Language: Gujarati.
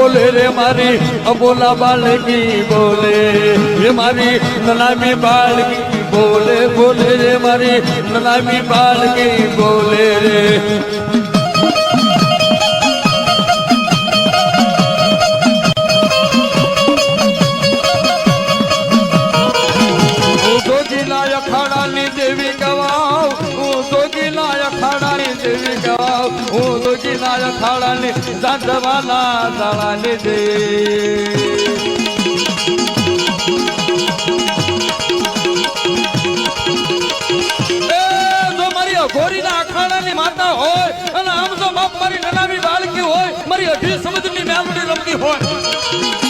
બોલે રે મારી અબોલા બાળકી બોલે રે મારી નનામી બાળકી બોલે બોલે રે મારી નનામી બાળકી બોલે રે અખાડાની દેવી ગવાવ હું દોગીના અખાડાની દેવી ગવાવ હું દોગીના અખાડાની સાંધવાના દાળાની જો મારી અઘોરીના અખાડાની માતા હોય અને આમ જો બાપ મારી નનામી બાળકી હોય મારી અઢી સમજની મેલડી રમતી હોય